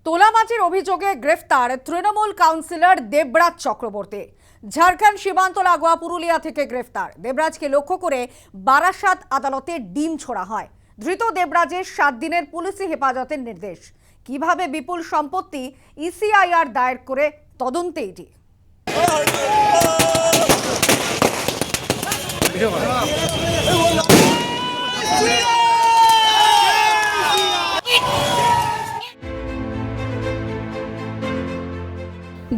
তোলাবাজির অভিযোগে গ্রেফতার তৃণমূল কাউন্সিলর দেবরাজ চক্রবর্তী। ঝাড়খণ্ড সীমান্ত লাগোয়া পুরুলিয়া থেকে গ্রেফতার দেবরাজকে লক্ষ্য করে বারাসাত আদালতে ডিম ছোড়া হয়। ধৃত দেবরাজের 7 দিনের পুলিশি হেফাজতের নির্দেশ। কিভাবে বিপুল সম্পত্তি ইসিআইআর দায়ের করে তদন্তে ইডি।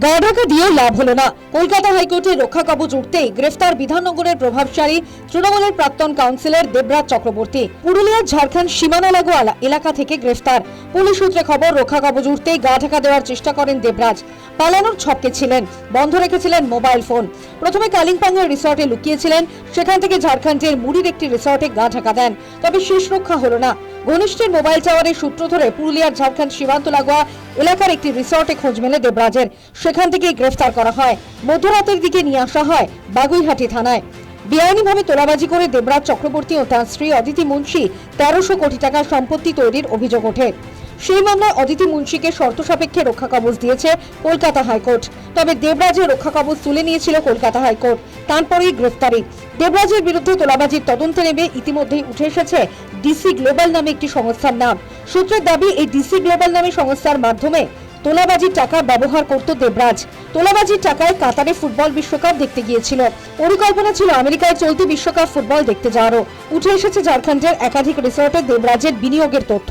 গাঢ়াকা দিয়ে লাভ হলো না। কলকাতা হাইকোর্টের রক্ষা কবচ উঠতেই গ্রেফতার বিধাননগরের প্রভাবশালী তৃণমূলের প্রাক্তন কাউন্সিলর দেবরাজ চক্রবর্তী। পুরুলিয়ার ঝাড়খণ্ড সীমানা লাগোয়া এলাকা থেকে গ্রেফতার। পুলিশ সূত্রে খবর, রক্ষা কবচ উঠতেই গা ঢাকা দেওয়ার চেষ্টা করেন দেবরাজ। পালানোর ছকে ছিলেন, বন্ধ রেখেছিলেন মোবাইল ফোন। প্রথমে কালিম্পংয়ের রিসর্টে লুকিয়েছিলেন, সেখান থেকে ঝাড়খণ্ডের মুড়ির একটি রিসর্টে গা ঢাকা দেন। তবে শেষ রক্ষা হলো না। ঘনিষ্ঠের মোবাইল টাওয়ারের সূত্র ধরে পুরুলিয়ার ঝাড়খণ্ড সীমান্ত লাগোয়া এলাকার একটি রিসর্টে খোঁজ মেলে দেবরাজের। সেখান থেকে গ্রেফতার করা হয়। মধ্যরাতের দিকে নিয়ে আসা হয় বাগুইহাটি থানায়। বেআইনিভাবে তোলাবাজি করে দেবরাজ চক্রবর্তী ও তাঁর স্ত্রী অদিতি মুন্সি 1300 কোটি টাকার সম্পত্তি তৈরির অভিযোগ ওঠে। সেই মামলায় অদিতি মুন্সিকে শর্ত সাপেক্ষে রক্ষা কবচ দিয়েছে কলকাতা হাইকোর্ট। তবে দেবরাজের রক্ষা কবচ তুলে নিয়েছিল কলকাতা হাইকোর্ট। তারপরেই গ্রেফতারি। দেবরাজের বিরুদ্ধে তোলাবাজির তদন্তে নেমে ইতিমধ্যেই উঠে এসেছে ডিসি গ্লোবাল নামে একটি সংস্থার নাম। সূত্রের দাবি, এই ডিসি গ্লোবাল নামে সংস্থার মাধ্যমে তোলাবাজির টাকা ব্যবহার করত দেবরাজ। তোলাবাজির টাকায় কাতারে ফুটবল বিশ্বকাপ দেখতে গিয়েছিল। পরিকল্পনা ছিল আমেরিকায় চলতি বিশ্বকাপ ফুটবল দেখতে যাওয়ারও। উঠে এসেছে ঝাড়খণ্ডের একাধিক রিসর্টে দেবরাজের বিনিয়োগের তথ্য।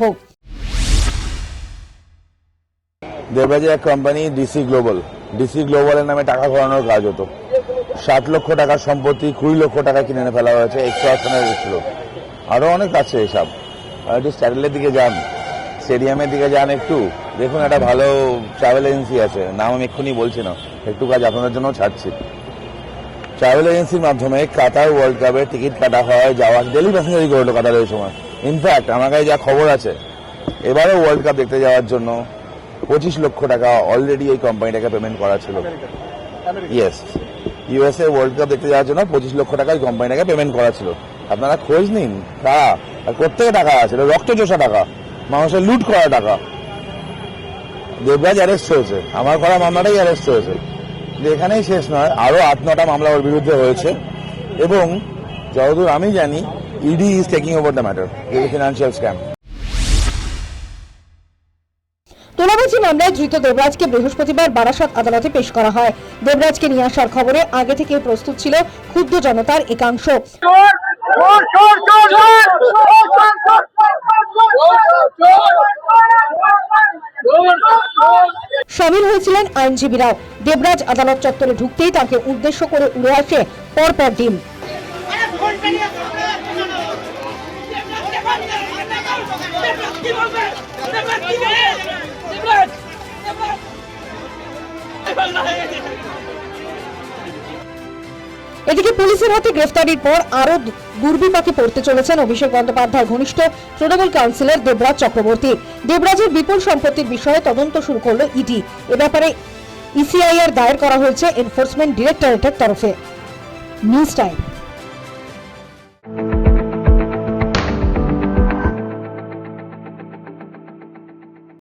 দেবরাজের এক কোম্পানি ডিসি গ্লোবালের নামে টাকা ঘোরানোর কাজ হতো। 60 লক্ষ টাকার সম্পত্তি 20 লক্ষ টাকা কিনে ফেলা হয়েছে। এক্সট্রাকশনের ছিল, আরো অনেক আছে এসব। একটু স্ট্যাডেলের দিকে যান, স্টেডিয়ামের দিকে যান, একটু দেখুন, একটা ভালো ট্রাভেল এজেন্সি আছে, নাম আমি এক্ষুনি বলছি না, একটু কাজ আপনাদের জন্য ছাড়ছি। ট্রাভেল এজেন্সির মাধ্যমে কাতার ওয়ার্ল্ড কাপের টিকিট কাটা হয়, যাওয়া ডেলি প্যাসেঞ্জারি করলো কাতারের সময়। ইনফ্যাক্ট আমার কাছে যা খবর আছে, এবারও ওয়ার্ল্ড কাপ দেখতে যাওয়ার জন্য 25 লক্ষ টাকা অলরেডি এই কোম্পানিটাকে পেমেন্ট করা ছিল। ইয়েস, ইউএসএ ওয়ার্ল্ড কাপ দেখতে যাওয়ার জন্য 25 লক্ষ টাকা এই কোম্পানিটাকে পেমেন্ট করা ছিল। আপনারা খোঁজ নিন কারা আর কোত্থেকে টাকা আছে। রক্তচোষা টাকা, মানুষের লুট করা টাকা। দেবরাজ অ্যারেস্ট হয়েছে, আমার করা মামলাটাই অ্যারেস্ট হয়েছে। এখানেই শেষ নয়, আরো 8-9টা মামলা ওর বিরুদ্ধে হয়েছে এবং যতদূর আমি জানি ED is taking over the matter. It is financial scam. তোলাবাজি মামলায় ধৃত দেবরাজকে বৃহস্পতিবার বারাসাত আদালতে পেশ করা হয়। দেবরাজকে নিয়ে আসার খবরে আগে থেকে প্রস্তুত ছিল ক্ষুব্ধ জনতার একাংশ। সামিল হয়েছিলেন আইনজীবীরাও। দেবরাজ আদালত চত্বরে ঢুকতেই তাকে উদ্দেশ্য করে উড়ে আসে পরপর ডিম। এদিকে পুলিশের হাতে গ্রেফতারির পর আরো দুর্বিপাকে পড়তে চলেছেন অভিষেক বন্দ্যোপাধ্যায়ের ঘনিষ্ঠ তৃণমূল কাউন্সিলর দেবরাজ চক্রবর্তী। দেবরাজের বিপুল সম্পত্তির বিষয়ে তদন্ত শুরু করল ইডি। এ ব্যাপারে ইসিআইআর দায়ের করা হয়েছে এনফোর্সমেন্ট ডিরেক্টরেটের তরফে। News time.